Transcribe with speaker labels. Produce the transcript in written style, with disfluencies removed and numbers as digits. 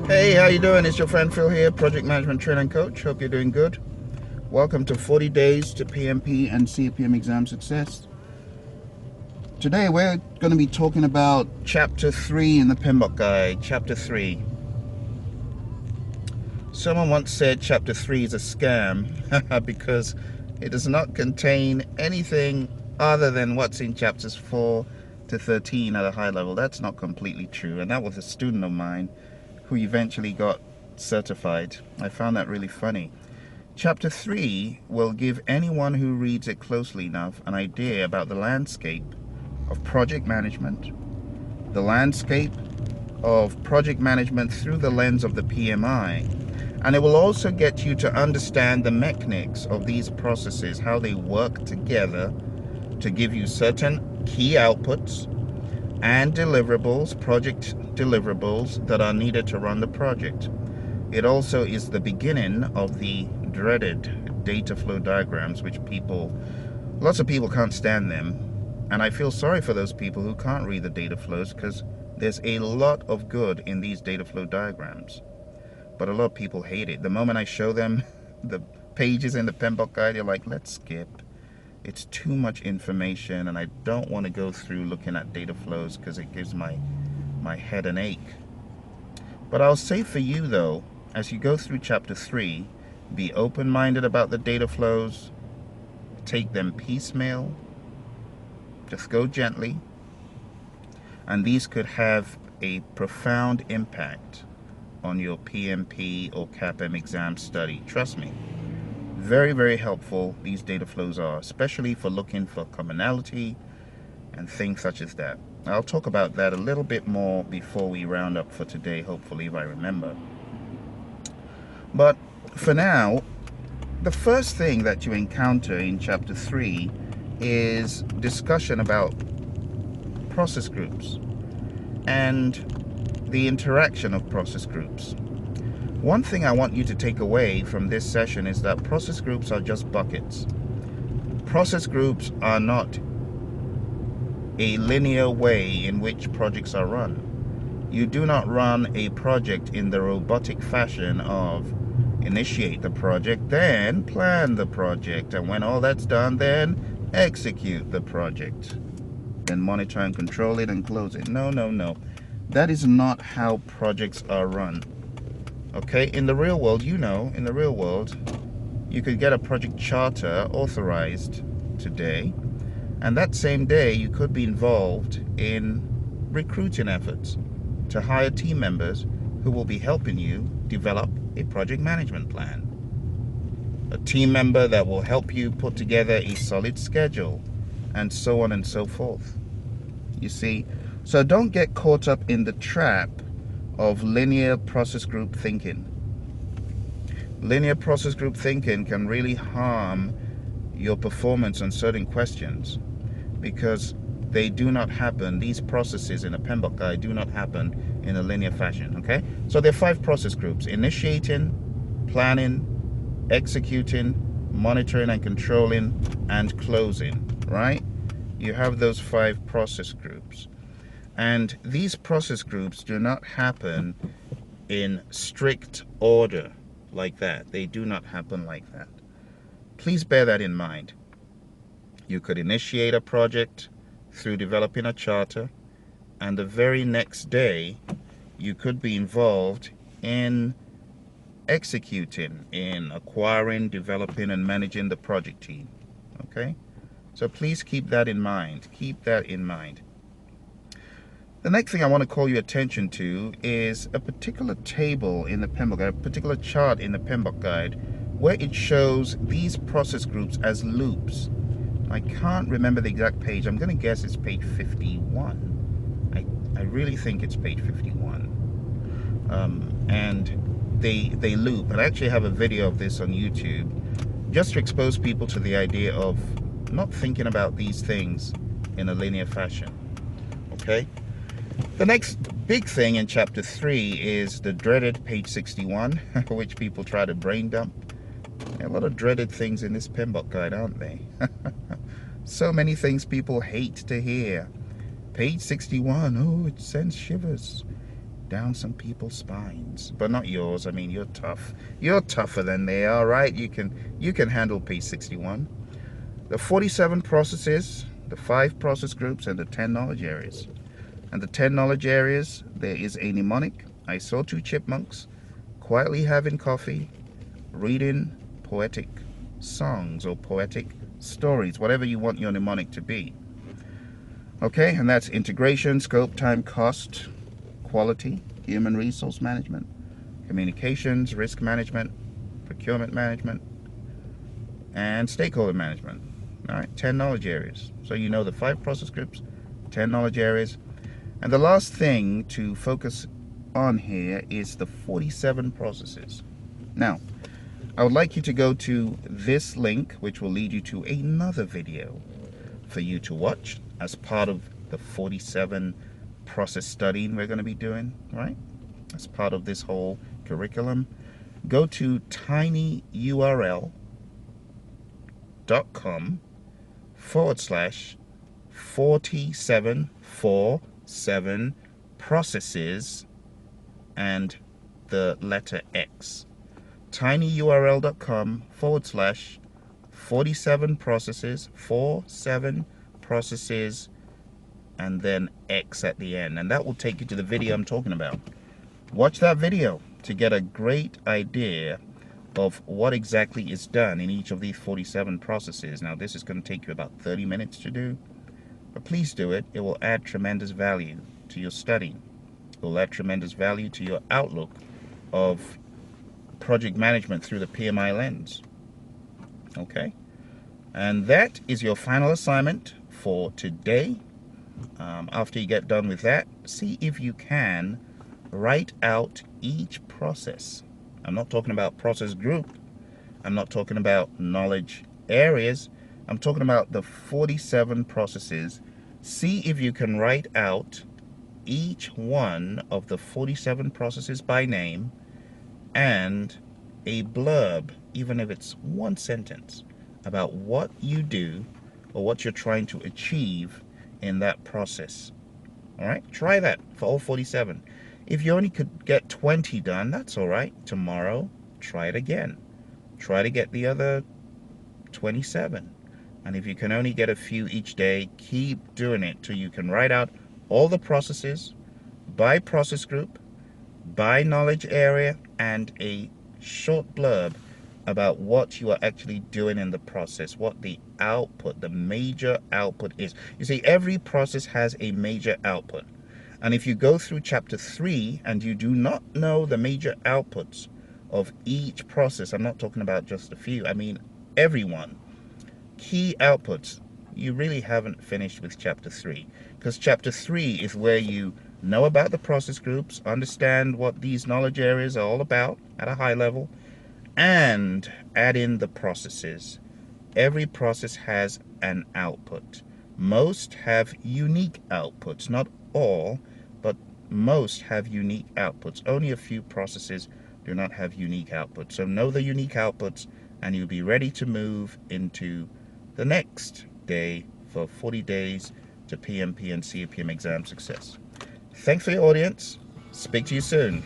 Speaker 1: Hey, how you doing? It's your friend Phil here, Project Management Training Coach. Hope you're doing good. Welcome to 40 Days to PMP and CPM Exam Success. Today we're going to be talking about Chapter 3 in the PMBOK Guide. Chapter 3. Someone once said Chapter 3 is a scam because it does not contain anything other than what's in Chapters 4 to 13 at a high level. That's not completely true, and that was a student of mine who eventually got certified. I found that really funny. Chapter 3 will give anyone who reads it closely enough an idea about the landscape of project management, the landscape of project management through the lens of the PMI, and it will also get you to understand the mechanics of these processes, how they work together to give you certain key outputs and deliverables, project deliverables that are needed to run the project. It also is the beginning of the dreaded data flow diagrams, which lots of people can't stand them. And I feel sorry for those people who can't read the data flows, because there's a lot of good in these data flow diagrams. But a lot of people hate it. The moment I show them the pages in the PMBOK guide, they're like, let's skip. It's too much information, and I don't want to go through looking at data flows because it gives my head an ache. But I'll say for you though, as you go through Chapter 3, be open-minded about the data flows, take them piecemeal, just go gently, and these could have a profound impact on your PMP or CAPM exam study. Trust me. Very, very helpful these data flows are, especially for looking for commonality and things such as that. I'll talk about that a little bit more before we round up for today, hopefully, if I remember. But for now, the first thing that you encounter in Chapter 3 is discussion about process groups and the interaction of process groups. One thing I want you to take away from this session is that process groups are just buckets. Process groups are not a linear way in which projects are run. You do not run a project in the robotic fashion of initiate the project, then plan the project, and when all that's done, then execute the project, then monitor and control it and close it. No, no, no. That is not how projects are run. Okay, in the real world, in the real world, you could get a project charter authorized today, and that same day you could be involved in recruiting efforts to hire team members who will be helping you develop a project management plan. A team member that will help you put together a solid schedule, and so on and so forth. You see, so don't get caught up in the trap of linear process group thinking. Linear process group thinking can really harm your performance on certain questions because they do not happen, these processes in a PMBOK guide do not happen in a linear fashion, okay? So there are 5 process groups: initiating, planning, executing, monitoring and controlling, and closing, right? You have those 5 process groups. And these process groups do not happen in strict order like that. They do not happen like that. Please bear that in mind. You could initiate a project through developing a charter, and the very next day you could be involved in executing, in acquiring, developing, and managing the project team. Okay? So please keep that in mind. Keep that in mind. The next thing I want to call your attention to is a particular table in the PMBOK guide, a particular chart in the PMBOK guide, where it shows these process groups as loops. I can't remember the exact page. I'm going to guess it's page 51. I really think it's page 51. And they loop. And I actually have a video of this on YouTube just to expose people to the idea of not thinking about these things in a linear fashion. Okay? The next big thing in Chapter 3 is the dreaded page 61, which people try to brain dump. There are a lot of dreaded things in this PMBOK guide, aren't they? So many things people hate to hear. Page 61, oh, it sends shivers. down some people's spines, but not yours. I mean, you're tough. You're tougher than they are, right? You can handle P61. The 47 processes, the 5 process groups, and the 10 knowledge areas. And the 10 knowledge areas, there is a mnemonic. I saw 2 chipmunks quietly having coffee, reading poetic songs or poetic stories, whatever you want your mnemonic to be. Okay, and that's integration, scope, time, cost, quality, human resource management, communications, risk management, procurement management, and stakeholder management. All right, 10 knowledge areas. So you know the 5 process groups, 10 knowledge areas. And the last thing to focus on here is the 47 processes. Now, I would like you to go to this link, which will lead you to another video for you to watch as part of the 47 process studying we're going to be doing, right? As part of this whole curriculum. Go to tinyurl.com/47 processes and the letter X. tinyurl.com/47 processes, 47 processes, and then X at the end. And that will take you to the video I'm talking about. Watch that video to get a great idea of what exactly is done in each of these 47 processes. Now, this is going to take you about 30 minutes to do, but please do it. It will add tremendous value to your study. It will add tremendous value to your outlook of project management through the PMI lens. Okay? And that is your final assignment for today. After you get done with that, see if you can write out each process. I'm not talking about process group. I'm not talking about knowledge areas. I'm talking about the 47 processes. See if you can write out each one of the 47 processes by name and a blurb, even if it's one sentence, about what you do or what you're trying to achieve in that process. All right, try that for all 47. If you only could get 20 done, that's all right. Tomorrow, try it again. Try to get the other 27. And if you can only get a few each day, keep doing it till you can write out all the processes by process group, by knowledge area, and a short blurb about what you are actually doing in the process, what the output, the major output is. You see, every process has a major output. And if you go through chapter 3 and you do not know the major outputs of each process, I'm not talking about just a few, I mean everyone, key outputs, you really haven't finished with chapter 3. Because chapter 3 is where you know about the process groups, understand what these knowledge areas are all about at a high level, and add in the processes. Every process has an output. Most have unique outputs, not all, but most have unique outputs. Only a few processes do not have unique outputs. So know the unique outputs and you'll be ready to move into the next day for 40 days to PMP and CAPM exam success. Thanks for your audience. Speak to you soon.